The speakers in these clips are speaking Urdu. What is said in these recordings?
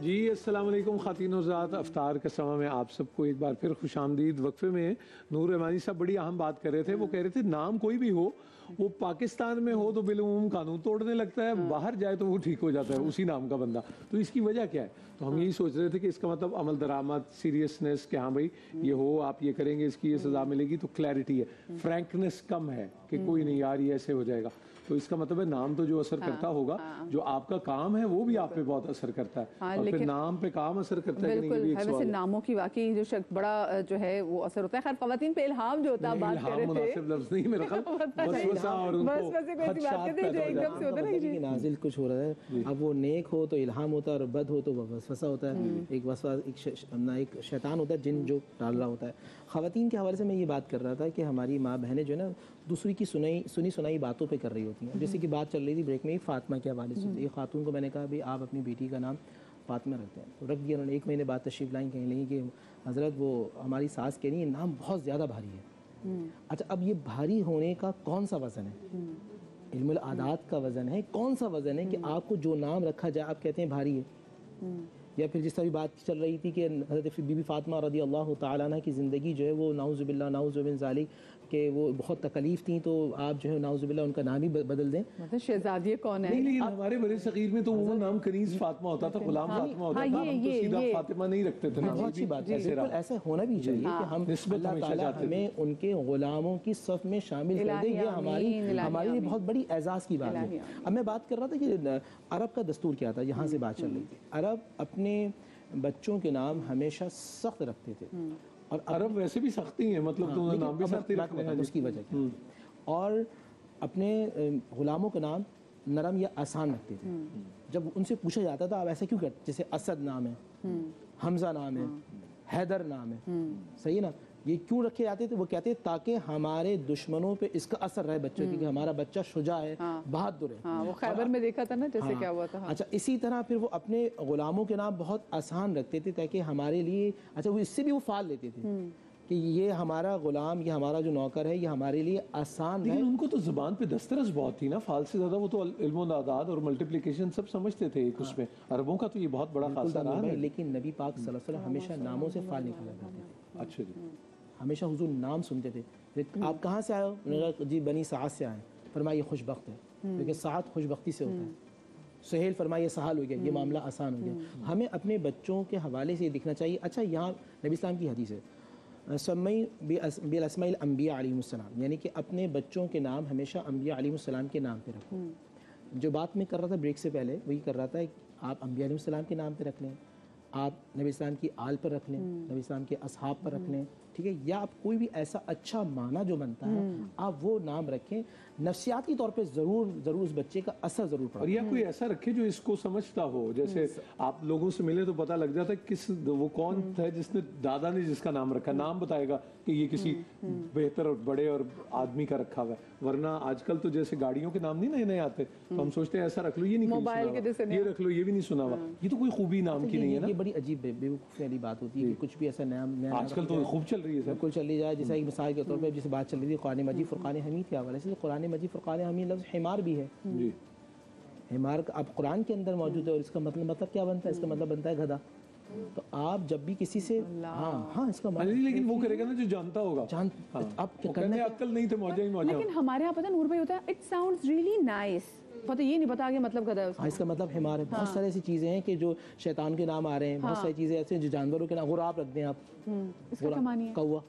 جی السلام علیکم خواتین و حضرات، افطار کا سماں میں آپ سب کو ایک بار پھر خوش آمدید۔ وقفے میں نور رحمانی صاحب بڑی اہم بات کر رہے تھے، وہ کہہ رہے تھے نام کوئی بھی ہو، وہ پاکستان میں ہو تو بالعموم قانون توڑنے لگتا ہے، باہر جائے تو وہ ٹھیک ہو جاتا ہے اسی نام کا بندہ۔ تو اس کی وجہ کیا ہے؟ تو ہم یہی سوچ رہے تھے کہ اس کا مطلب عمل درآمد، سیریسنس، کہ ہاں بھائی یہ ہو، آپ یہ کریں گے اس کی یہ سزا ملے گی، تو کلیئرٹی ہے، فرینکنس کم ہے کہ کوئی نہیں یار یہ ایسے ہو جائے گا۔ تو اس کا مطلب ہے نام تو جو اثر کرتا ہوگا، جو آپ کا کام ہے وہ بھی آپ پہ بہت اثر کرتا ہے، اور پھر نام پہ کام اثر کرتا ہے کہ نہیں، یہ بھی ایک سوال ہے۔ ناموں کی واقعی جو بڑا جو ہے وہ اثر ہوتا ہے۔ خیر خواتین پہ الہام جو ہوتا ہے، بات کر رہے تھے، مناسب لفظ نہیں میرا خیال، وسوسہ اور ان کو خدشات پیدا ہو جاتے ہیں کہ نازل کچھ ہو رہا ہے، اب وہ نیک ہو تو الہام ہوتا ہے اور بد ہو تو وسوسہ ہوتا ہے، ایک شیطان ہوتا ہے جن جو ڈال رہا ہوتا ہے۔ خواتین کے حوالے سے میں یہ بات کر رہا تھا کہ ہماری ماں بہنیں جو ہے نا دوسری کی سنی سنائی باتوں پہ کر رہی ہوتی ہیں، جیسے کہ بات چل رہی تھی بریک میں فاطمہ کے حوالے سے، ایک خاتون کو میں نے کہا بھی آپ اپنی بیٹی کا نام فاطمہ رکھتے ہیں، تو رکھ دیا انہوں نے۔ 1 مہینے بعد تشریف لائیں، کہنے لگی کہ حضرت وہ ہماری ساس کہہ رہی ہے نام بہت زیادہ بھاری ہے۔ اچھا اب یہ بھاری ہونے کا کون سا وزن ہے؟ علم العادات کا وزن ہے، کون سا وزن ہے کہ آپ کو جو نام رکھا جائے آپ کہتے ہیں بھاری ہے؟ یا پھر جس طرح بھی بات چل رہی تھی کہ حضرت بی بی فاطمہ رضی اللہ تعالیٰ عنہ کی زندگی جو ہے وہ نعوذ باللہ نعوذ من ذالک کہ وہ بہت تکلیف تھیں، تو آپ جو ہے نعوذ باللہ ان کا نام ہی بدل دیں۔ مطلب شہزادی کون ہے؟ نہیں لیکن ہمارے بڑے صغیر میں تو وہ نام کنیز فاطمہ ہوتا تھا، غلام فاطمہ ہوتا تھا، ہم تو سیدھا فاطمہ نہیں رکھتے تھے۔ بہت اچھی بات ہے، بالکل ایسا ہونا بھی چاہیے کہ ہم اللہ تعالیٰ ہمیں ان کے غلاموں کی صف میں شامل کر دے، یہ ہماری لیے بہت بڑی اعزاز کی بات ہے۔ اب میں بات کر رہا تھا کہ عرب کا دستور کیا تھا، یہاں سے بات چل رہی تھی۔ عرب اپنے بچوں کے نام ہمیشہ سخت رکھتے تھے، اور عرب ویسے بھی سختی ہیں، مطلب تو نام بھی سختی رکھتے ہیں، اس کی وجہ کیا، اور اپنے غلاموں کا نام نرم یا آسان رکھتے تھے۔ جب ان سے پوچھا جاتا تھا آپ ایسا کیوں کرتے، جیسے اسد نام ہے، حمزہ نام ہے، حیدر نام ہے، صحیح نا، یہ کیوں رکھے جاتے تھے؟ وہ کہتے ہیں تاکہ ہمارے دشمنوں پہ اس کا اثر رہے بچوں کی، کہ ہمارا بچہ شجاع ہے، بہادر ہے۔ وہ خیبر میں دیکھا تھا نا جیسے کیا ہوا تھا۔ اچھا اسی طرح پھر وہ اپنے غلاموں کے نام بہت آسان رکھتے تھے تاکہ ہمارے لیے، اچھا وہ اس سے بھی وہ فعال لیتے تھے کہ یہ ہمارا غلام، یہ ہمارا جو نوکر ہے، یہ ہمارے لیے آسان ہے۔ لیکن ان کو تو زبان پہ دسترس بہت تھی نا، فال سے زیادہ وہ تو علم و اعداد اور ملٹیپلیکیشن سب سمجھتے تھے اس میں، عربوں کا تو یہ بہت بڑا خاصہ رہا ہے۔ لیکن نبی پاک صلی اللہ علیہ وسلم ہمیشہ ناموں سے فال نکالا کرتے تھے۔ اچھا جی، ہمیشہ حضور نام سنتے تھے۔ آپ کہاں سے آئے ہو؟ انہوں نے کہا جی بنی سعد سے آئے۔ فرمایا یہ خوش بخت ہے، کیونکہ سعد خوش بختی سے ہوتا ہے۔ سہیل فرمایا یہ سہل ہو گیا، یہ معاملہ آسان ہو گیا۔ ہمیں اپنے بچوں کے حوالے سے یہ دکھنا چاہیے۔ اچھا یہاں نبی اسلام کی حدیث ہے، سمی بالاسماء الانبیاء علیہم السلام، یعنی کہ اپنے بچوں کے نام ہمیشہ انبیاء علیہم السلام کے نام پہ رکھو۔ جو بات میں کر رہا تھا بریک سے پہلے، وہی کر رہا تھا آپ انبیاء علیہم السلام کے نام پہ رکھ لیں، آپ نبی اسلام کی آل پر رکھ لیں، نبی اسلام کے اصحاب پر رکھ لیں، ٹھیک ہے، یا آپ کوئی بھی ایسا اچھا معنی جو بنتا ہے آپ وہ نام رکھیں۔ نفسیاتی طور پہ ضرور اس بچے کا اثر ضرور پڑے، اور یا کوئی ایسا رکھے جو اس کو سمجھتا ہو، جیسے آپ لوگوں سے ملے تو پتہ لگ جاتا ہے کس وہ کون ہے جس نے، دادا نے جس کا نام رکھا، نام بتائے گا کہ یہ کسی بہتر اور بڑے اور آدمی کا رکھا ہوا ہے۔ ورنہ آج کل تو جیسے گاڑیوں کے نام نہیں نئے نئے آتے، تو ہم سوچتے ہیں ایسا رکھ لو، یہ نہیں موبائل کے جیسے یہ رکھ لو، یہ بھی نہیں سنا ہوا، یہ تو کوئی خوبی نام کی نہیں ہے نا۔ یہ بڑی عجیب بے وقوفی والی بات ہوتی ہے کہ کچھ بھی ایسا نیا آج کل تو خوب چل رہی ہے، بالکل چل رہی جائے۔ جیسے ایک مثال کے طور پہ جیسے بات چل رہی تھی قرآن مجید فرقان حمید کے حوالے سے، قرآن مجید فرقان حمید لفظ حمار بھی ہے جی، حمار اب قرآن کے اندر موجود ہے، اور اس کا مطلب کیا بنتا ہے؟ اس کا مطلب بنتا ہے گدھا۔ تو آپ جب بھی کسی سے ہاں اس کا مطلب، لیکن وہ کرے گا نا جو جانتا ہوگا، اب کرنے عقل نہیں تھے موجہ ہی موجہ۔ لیکن ہمارے یہاں پتہ نور بھائی ہوتا ہے اٹ ساؤنڈز ریئلی نائس، پتہ یہ نہیں پتا کہ مطلب گدھا ہے اس کا۔ اس کا مطلب حمار ہے۔ بہت سارے ایسی چیزیں ہیں کہ جو شیطان کے نام آ رہے ہیں، بہت ساری چیزیں ایسے ہیں جو جانوروں کے نام، غراب رکھ دیں آپ، اس کا کیا معنی ہے؟ کوا،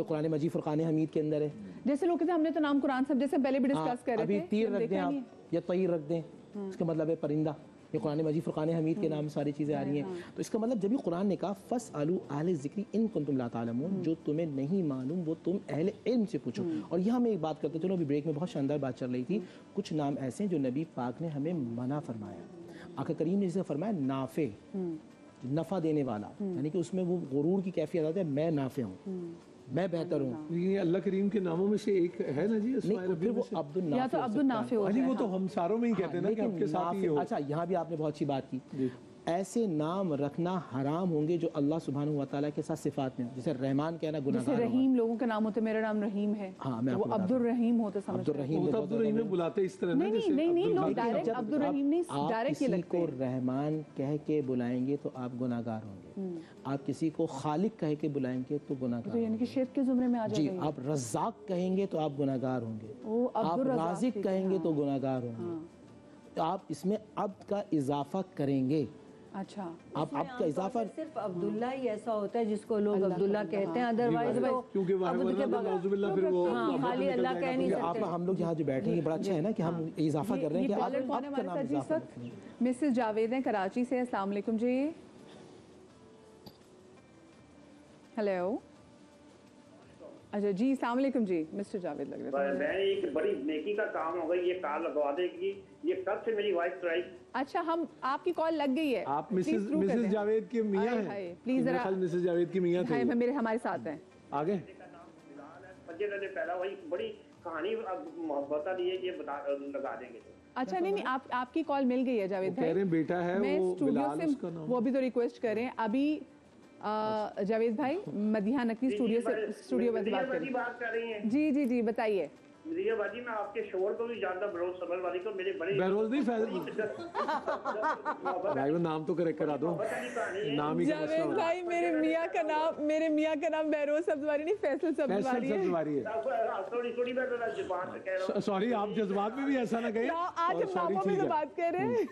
قرآن مجید فرقان حمید کے اندر ہے۔ جیسے لوگ کہتے ہیں ہم نے تو نام قرآن سب جیسے پہلے بھی ڈسکس کر رہے تھے، ابھی تیر رکھ دیں آپ یا طیر رکھ دیں، اس کا مطلب ہے پرندہ۔ یہ قرآن مجید فرقان حمید کے نام ساری چیزیں آ رہی ہیں۔ تو اس کا مطلب جب بھی قرآن نے کہا فَاسْأَلُوا أَهْلَ الذِّكْرِ إِن كُنتُمْ لَا تَعْلَمُونَ، جو تمہیں نہیں معلوم وہ تم اہل علم سے پوچھو۔ اور یہاں میں ایک بات کرتا چلو، ابھی بریک میں بہت شاندار بات چل رہی تھی، کچھ نام ایسے ہیں جو نبی پاک نے ہمیں منع فرمایا۔ آقا کریم نے جسے فرمایا نافع، نفع دینے والا، یعنی کہ اس میں وہ غرور کی کیفیت آتی ہے، میں نافع ہوں، میں بہتر ہوں۔ یہ اللہ کریم کے ناموں میں سے ایک ہے نا جی، پھر وہ عبد النافع، یا تو عبد النافع ہوتا ہے، وہ تو ہم ساروں میں ہی کہتے ہیں نا کہ آپ کے ساتھ ہی ہو۔ اچھا یہاں بھی آپ نے بہت اچھی بات کی، ایسے نام رکھنا حرام ہوں گے جو اللہ سبحانہ و تعالیٰ کے ساتھ صفات میں ہوں. جیسے رحمان کہنا گناہ جیسے رحیم لوگوں کا نام ہوتا ہے، میرا نام رحیم ہے، ہاں میں آپ وہ کو بتا عبد الرحیم ہوتا ہے، عبد الرحیم وہ تو عبد الرحیم میں بلاتے اس طرح نا نہیں جیسے نہیں نہیں، لوگ عبد الرحیم۔ ڈائریکٹ عبد الرحیم نہیں، آپ ڈائریکٹ یہ کسی لگتے کو ہیں. رحمان کہہ کے بلائیں گے تو آپ گناہ گار ہوں گے. آپ کسی کو خالق کہہ کے بلائیں گے تو گناہ گار تو یعنی کہ شرک کے زمرے میں آ جی. جائے گا. آپ رزاق کہیں گے تو آپ گناہ گار ہوں گے. وہ آپ عبد الرزاق رازق کہیں گے تو گناہ گار ہوں گے. تو آپ اس میں عبد کا اضافہ کریں گے. اچھا آپ عبد کا اضافہ صرف عبداللہ ہی ایسا ہوتا ہے جس کو لوگ عبداللہ کہتے ہیں، ادروائز تو کیونکہ نعوذ باللہ پھر وہ خالی اللہ کہہ نہیں آپ ہم لوگ یہاں جو بیٹھے ہیں بڑا اچھا ہے نا کہ ہم اضافہ کر رہے ہیں کہ آپ کالر کون ہے عبد کا ہمارے نام ساتھ جی اس اضافہ وقت؟ مسز جاوید ہیں کراچی سے. السلام علیکم جی. ہیلو. اچھا جی السلام علیکم جی. مسٹر جاوید لگ رہے تھے. میں ایک بڑی نیکی کا کام ہوگا، یہ کال لگوا دے گی. یہ کب سے میری وائس ٹرائی. اچھا ہم آپ کی کال لگ گئی ہے. آپ مسز جاوید کی میاں ہیں؟ پلیز ذرا مسز جاوید کی میاں تھے میرے ہمارے ساتھ ہیں. آگے فجر نے پیدا ہوئی بڑی کہانی محبت والی ہے، یہ لگا دیں گے. اچھا نہیں نہیں، آپ کی کال مل گئی ہے جاوید کہہ رہے بھائی. ہیں بیٹا ہے میں وہ اسٹوڈیو بلال اس کا سے نام. وہ بھی تو ریکویسٹ کریں ابھی. جاوید بھائی مدیحہ نقوی اسٹوڈیو میں بات کریں. بات کر رہی ہیں. جی جی جی بتائیے. مدیحہ باجی میں آپ کے شوہر کو بھی جانتا، بروز صبر والی کو. میرے بڑے بہروز نہیں فیض بھائی وہ نام تو کریکٹ کرا دو، نام ہی کا مسئلہ جاوید ہو رہا بھائی میرے میاں کا نام بہروز سبزواری نہیں فیصل ہے. سبزواری ہے. سبزواری ہے. تھوڑی تھوڑی میں زبان سے کہہ رہا ہوں. سوری آپ جذبات میں بھی ایسا نہ کہیں. آج ہم ناموں میں تو بات کر رہے ہیں.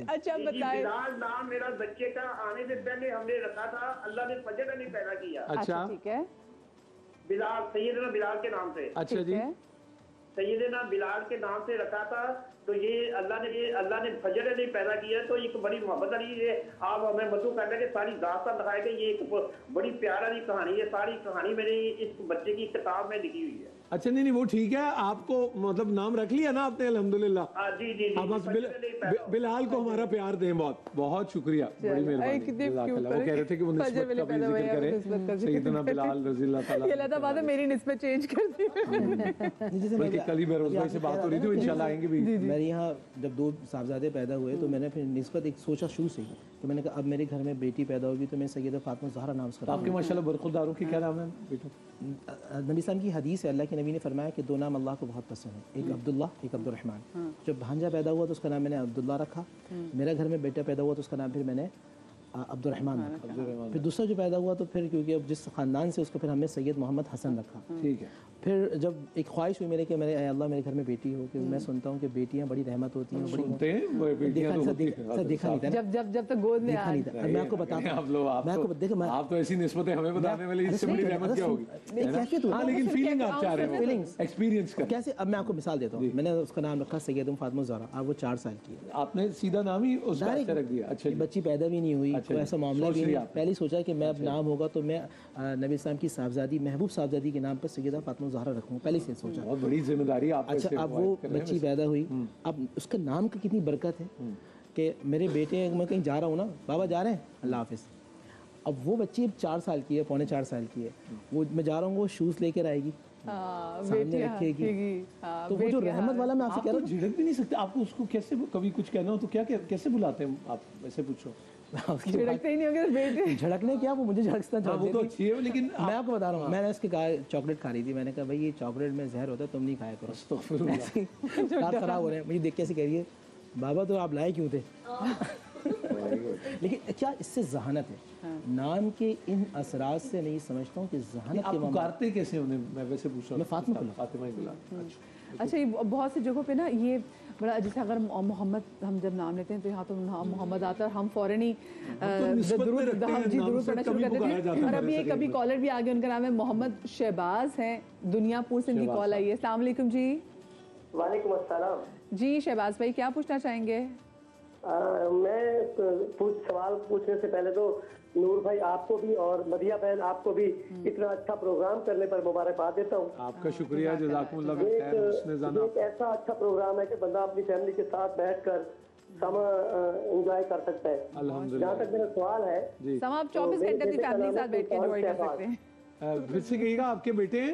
اچھا بتائیں. بلال نام میرا بچے کا آنے سے پہلے ہم نے رکھا تھا، اللہ نے فجر نہیں پیدا کیا. اچھا ٹھیک ہے. بلال سیدنا بلال کے نام سے. اچھا جی سیدنا بلال کے نام سے رکھا تھا. تو یہ اللہ نے فجر نہیں پیدا کیا. تو ایک بڑی محبت والی ہے. آپ ہمیں مدعو کرنے کے ساری داستان دکھائے گے. یہ ایک بڑی پیارا والی کہانی ہے. ساری کہانی میں نے اس بچے کی کتاب میں لکھی ہوئی ہے. اچھا نہیں وہ ٹھیک ہے. آپ کو مطلب نام رکھ لیا نا آپ نے الحمدللہ. جی جی اب بس بلال کو ہمارا پیار دیں. بہت بہت شکریہ، بڑی مہربانی. وہ کہہ رہے تھے کہ وہ نسبت کا بھی ذکر کریں، سیدنا بلال رضی اللہ تعالیٰ. یہ اللہ تعالیٰ میری نسبت چینج کر دی. بلکہ کل ہی بہروز بھائی سے بات ہو رہی تھی، انشاءاللہ آئیں گے بھی. میرے یہاں جب 2 صاحبزادے پیدا ہوئے تو میں نے پھر نسبت ایک سوچا شروع سے کہ میں نے کہا اب میرے گھر میں بیٹی پیدا ہوگی تو میں سیدہ فاطمہ زہرا نام سے. آپ کے ماشاءاللہ برخورداروں کی کیا نام ہے بیٹا؟ نبی صلی اللہ کی حدیث ہے، اللہ کے نبی نے فرمایا کہ 2 نام اللہ کو بہت پسند ہیں، ایک عبداللہ ایک عبد الرحمن. جب بھانجا پیدا ہوا تو اس کا نام میں نے عبداللہ رکھا. میرا گھر میں بیٹا پیدا ہوا تو اس کا نام پھر میں نے عبد الرحمن رکھا. پھر دوسرا جو پیدا ہوا تو پھر کیونکہ اب جس خاندان سے اس کو پھر ہم نے سید محمد حسن رکھا. ٹھیک ہے. پھر جب ایک خواہش ہوئی میرے کہ میرے اے اللہ میرے گھر میں بیٹی ہو، کیونکہ میں سنتا ہوں کہ بیٹیاں بڑی رحمت ہوتی ہیں. سنتے ہیں بیٹیاں تو ہوتی ہیں. دیکھا نہیں تھا جب تک گود میں دیکھا نہیں تھا. میں آپ کو بتاتا ہوں، آپ تو ایسی نسبتیں ہمیں بتانے والے، اس سے بڑی رحمت کیا ہوگی؟ ہاں لیکن فیلنگ آپ چاہ رہے ہو، ایکسپیرینس کا. کیسے. اب میں آپ کو مثال دیتا ہوں. میں نے اس کا نام رکھا سیدہ فاطمہ زہرا. اب وہ 4 سال کی ہے. آپ نے سیدھا نام ہی اس کا رکھ دیا. اچھا بچی پیدا بھی نہیں ہوئی، کوئی ایسا معاملہ بھی نہیں. پہلے ہی سوچا کہ میں اب نام ہوگا تو میں نبی اسلام کی صاحبزادی محبوب صاحبزادی کے نام پر سیدہ فاطمہ زہرا رکھوں. پہلے سے سوچا. بہت بڑی ذمہ داری آپ. اچھا اب وہ بچی پیدا ہوئی. اب اس کا نام کی کتنی برکت ہے کہ میرے بیٹے میں کہیں جا رہا ہوں نا، بابا جا رہے ہیں، اللہ حافظ. اب وہ بچی اب 4 سال کی ہے، پونے 4 سال کی ہے. وہ میں جا رہا ہوں، وہ شوز لے کر آئے گی، سامنے رکھے گی. تو وہ جو رحمت والا میں آپ سے کہہ رہا ہوں، جھڑک بھی نہیں سکتے. آپ کو اس کو کیسے کبھی کچھ کہنا ہو تو کیا کیسے بلاتے ہیں آپ؟ ویسے پوچھو. جھڑکتے ہی نہیں ہوں گے بیٹے. جھڑکنے کیا، وہ مجھے جھڑکتا وہ تو اچھی ہے لیکن میں آپ کو بتا رہا ہوں. میں نے اس کے کہا چاکلیٹ کھا رہی تھی. میں نے کہا بھائی یہ چاکلیٹ میں زہر ہوتا ہے، تم نہیں کھایا کرو. دانت خراب ہو رہے ہیں. مجھے دیکھ کیسے کہہ رہی ہے بابا تو آپ لائے کیوں تھے. لیکن کیا اس سے ذہانت ہے. نام کے ان اثرات سے نہیں سمجھتا ہوں کہ ذہانت کے پکارتے کیسے انہیں؟ میں ویسے پوچھ رہا ہوں. میں فاطمہ کو فاطمہ ہی بلا. اچھا یہ بہت سی جگہوں پہ نا یہ بڑا، جیسے اگر محمد ہم جب نام لیتے ہیں تو یہاں تو محمد آتا ہے اور ہم فوراً ہی درود پڑھنا شروع کر دیتے ہیں. اور ابھی ایک کبھی کالر بھی آگے، ان کا نام ہے محمد شہباز ہیں، دنیا پور سے ان کی کال آئی ہے. السلام علیکم جی. وعلیکم السلام جی شہباز بھائی کیا پوچھنا چاہیں گے؟ میں سوال پوچھنے سے پہلے تو نور بھائی آپ کو بھی اور مدیحہ بہن آپ کو بھی اتنا اچھا پروگرام کرنے پر مبارکباد دیتا ہوں. آپ کا شکریہ، جزاکم اللہ خیر. ایک ایسا اچھا پروگرام ہے کہ بندہ اپنی فیملی کے ساتھ بیٹھ کر سما انجوائے کر سکتا ہے. جہاں تک میرا سوال ہے، سما آپ 24 گھنٹے اپنی فیملی کے ساتھ بیٹھ کے انجوائے کر سکتے ہیں. پھر سے کہیے گا آپ کے بیٹے ہیں؟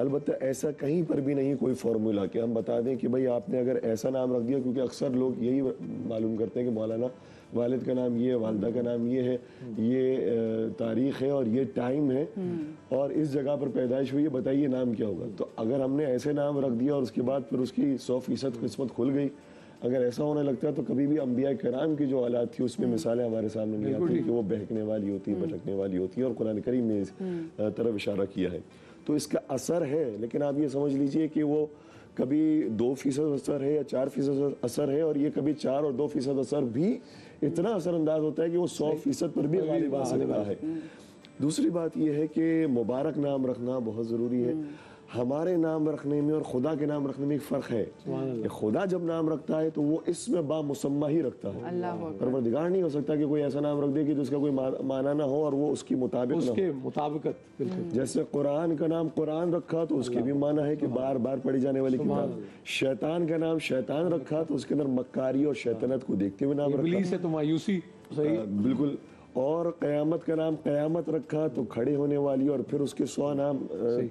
البتہ ایسا کہیں پر بھی نہیں کوئی فارمولا کہ ہم بتا دیں کہ بھائی آپ نے اگر ایسا نام رکھ دیا، کیونکہ اکثر لوگ یہی معلوم کرتے ہیں کہ مولانا والد کا نام یہ ہے، والدہ کا نام یہ ہے، یہ تاریخ ہے اور یہ ٹائم ہے اور اس جگہ پر پیدائش ہوئی ہے، بتائیے نام کیا ہوگا. تو اگر ہم نے ایسے نام رکھ دیا اور اس کے بعد پھر اس کی 100% قسمت کھل گئی، اگر ایسا ہونے لگتا ہے تو کبھی بھی انبیاء کرام کی جو اولاد تھی اس میں مثالیں ہمارے سامنے نہیں آتی کہ وہ بہکنے والی ہوتی، بھٹکنے والی ہوتی ہے، اور قرآن کریم نے اس طرف اشارہ کیا ہے. تو اس کا اثر ہے، لیکن آپ یہ سمجھ لیجئے کہ وہ کبھی 2% اثر ہے یا 4% اثر ہے، اور یہ کبھی 4 اور 2% اثر بھی اتنا اثر انداز ہوتا ہے کہ وہ 100% پر بھی غالب آ سکتا ہے. دوسری بات یہ ہے کہ مبارک نام رکھنا بہت ضروری ہے. ہمارے نام رکھنے میں اور خدا کے نام رکھنے میں ایک فرق ہے کہ خدا جب نام رکھتا ہے تو وہ اسم با مسمہ ہی رکھتا ہے. پروردگار نہیں ہو سکتا کہ کوئی ایسا نام رکھ دے کہ جس کا کوئی معنی نہ ہو اور وہ اس کی مطابق نہ ہو. اس کے مطابقت جیسے قرآن کا نام قرآن رکھا تو اس کے بھی معنی ہے کہ بار بار پڑھی جانے والی کتاب. شیطان کا نام شیطان رکھا تو اس کے اندر مکاری اور شیطنت کو دیکھتے ہوئے نام رکھا. ابلیس ہے تو مایوسی. صحیح، بالکل. اور قیامت کا نام قیامت رکھا تو کھڑے ہونے والی، اور پھر اس کے 100 نام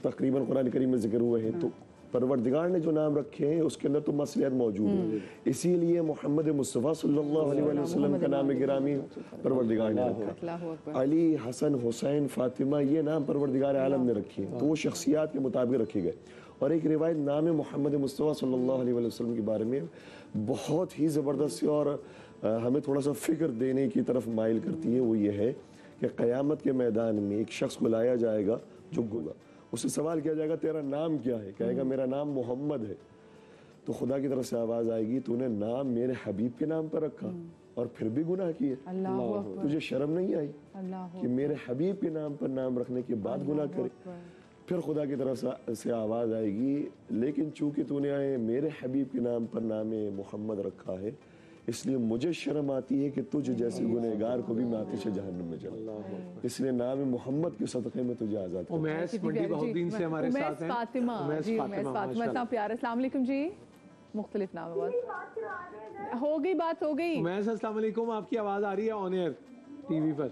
تقریباً قرآن کریم میں ذکر ہوئے ہیں. تو پروردگار نے جو نام رکھے ہیں اس کے اندر تو مصلحت موجود ہے. اسی لیے محمد مصطفیٰ صلی اللہ علیہ وسلم کا نام گرامی پروردگار نے رکھا. علی، حسن، حسین، فاطمہ، یہ نام پروردگار عالم نے رکھے تو وہ شخصیات کے مطابق رکھے گئے. اور ایک روایت نام محمد مصطفیٰ صلی اللہ علیہ وسلم کے بارے میں بہت ہی زبردست اور ہمیں تھوڑا سا فکر دینے کی طرف مائل کرتی ہے. وہ یہ ہے کہ قیامت کے میدان میں ایک شخص کو لایا جائے گا جو گناہ، اس سے سوال کیا جائے گا تیرا نام کیا ہے؟ کہے گا میرا نام محمد ہے. تو خدا کی طرف سے آواز آئے گی تو نے نام میرے حبیب کے نام پر رکھا اور پھر بھی گناہ کیے، تجھے شرم نہیں آئی کہ میرے حبیب کے نام پر نام رکھنے کے بعد گناہ کرے؟ پھر خدا کی طرف سے آواز آئے گی لیکن چونکہ تو نے میرے حبیب کے نام پر نام محمد رکھا ہے اس لیے مجھے شرم آتی ہے کہ تجھ جیسے گنہگار کو بھی میں آتش جہنم میں جلاؤں، اس لیے نام محمد کے صدقے میں تجھے آزاد کروں. امیس منڈی بہت دن سے ہمارے ساتھ ہیں. فاطمہ جی، امیس فاطمہ، اتنا پیار. السلام علیکم جی. مختلف نام ہے، ہو گئی بات، ہو گئی. امیس السلام علیکم، آپ کی آواز آ رہی ہے آن ایئر ٹی وی پر.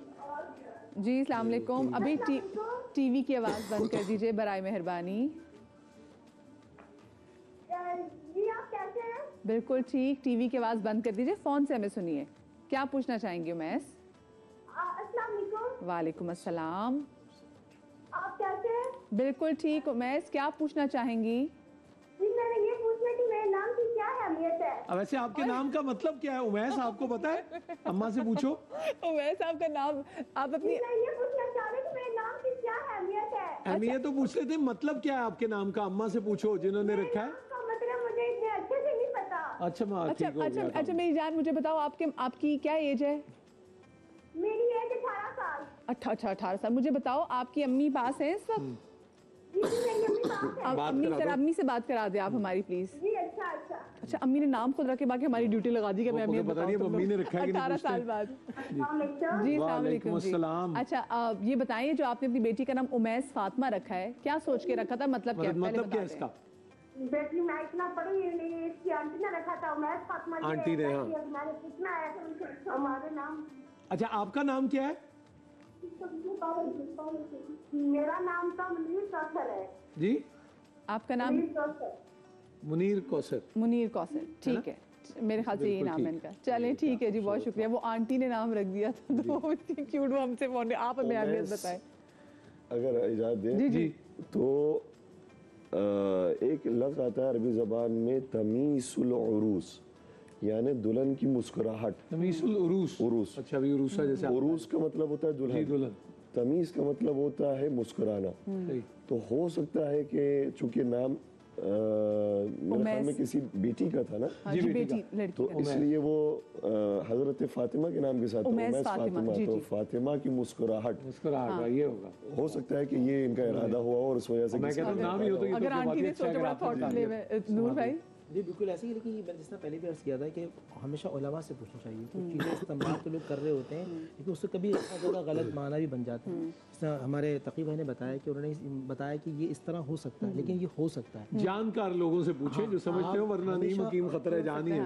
جی السلام علیکم. ابھی ٹی وی کی آواز بند کر دیجئے برائے مہربانی. بالکل ٹھیک، ٹی وی کی آواز بند کر دیجئے، فون سے ہمیں سنیے. کیا پوچھنا چاہیں گے امیس؟ السلام علیکم. وعلیکم السلام. آپ کیسے ہیں؟ بالکل ٹھیک. امیس کیا پوچھنا چاہیں گی؟ جی میں نے یہ پوچھنا کہ میرے نام کی کیا اہمیت ہے؟ ویسے آپ کے نام کا مطلب کیا ہے امیس؟ آپ کو پتا ہے؟ اماں سے پوچھو. امیس آپ کا نام، آپ اپنی میں یہ پوچھنا چاہ رہی کہ میرے نام کی کیا اہمیت ہے؟ اہمیت تو پوچھ لیتے، مطلب کیا ہے آپ کے نام کا؟ اماں سے پوچھو جنہوں نے رکھا ہے. مطلب مجھے اتنے اچھے سے نہیں پتا. اچھا میری جان مجھے بتاؤ آپ کی کیا ایج ہے؟ میری ایج 18 سال. اچھا 18 سال. مجھے بتاؤ آپ کی امی پاس ہیں اس وقت؟ جی میری امی پاس ہے. امی سے بات کرا دیں آپ ہماری پلیز. جی اچھا. اچھا امی نے نام خود رکھے، باقی ہماری ڈیوٹی لگا دی کہ میں امی پتہ نہیں امی نے رکھا ہے کہ نہیں. 18 سال بعد. جی السلام علیکم. السلام. اچھا یہ بتائیں جو آپ نے اپنی بیٹی کا نام امیس فاطمہ رکھا ہے، کیا سوچ کے رکھا تھا؟ مطلب کیا ہے اس کا؟ بیٹی میں اتنا پڑھی نہیں، اس کی آنٹی نے رکھا تھا امیس فاطمہ. آنٹی نے، ہاں. میں نے پوچھنا ہے کہ ہمارے نام. اچھا آپ کا نام کیا ہے؟ میرا نام تو منیر کوثر ہے. جی آپ کا نام؟ منیر کوثر. منیر کوثر، ٹھیک ہے. میرے خیال سے یہی نام ہے ان کا. چلیں ٹھیک ہے جی، بہت شکریہ. وہ آنٹی نے نام رکھ دیا تھا تو وہ اتنی کیوٹ، وہ ہم سے فون. آپ ہمیں اہمیت بتائیں اگر اجازت دیں. جی تو ایک لفظ آتا ہے عربی زبان میں تمیس العروس، یعنی دلہن کی مسکراہٹ. تمیس العروس. عروس. اچھا ابھی عروس ہے جیسے. عروس کا مطلب ہوتا ہے دلہن. تمیز کا مطلب ہوتا ہے مسکرانا. تو ہو سکتا ہے کہ چونکہ نام میرے خیال میں کسی بیٹی کا تھا نا، تو اس لیے وہ حضرت فاطمہ کے نام کے ساتھ امیس فاطمہ. تو فاطمہ کی مسکراہٹ یہ ہوگا. ہو سکتا ہے کہ یہ ان کا ارادہ ہوا اور اس وجہ سے میں کہتا ہوں نام ہی ہوتا ہے. اگر آنٹی نے سوچا بڑا تھاٹ لے میں. نور بھائی جی بالکل ایسے ہی، لیکن یہ جس طرح پہلے بھی عرض کیا تھا کہ ہمیشہ علماء سے پوچھنا چاہیے. کچھ چیزیں استعمال تو لوگ کر رہے ہوتے ہیں لیکن اس سے کبھی اتنا زیادہ غلط معنی بھی بن جاتا ہے. جس طرح ہمارے تقی بھائی نے بتایا کہ انہوں نے بتایا کہ یہ اس طرح ہو سکتا ہے، لیکن یہ ہو سکتا ہے. جانکار لوگوں سے پوچھیں جو سمجھتے ہو، ورنہ نہیں مقیم خطرہ جان ہی ہے.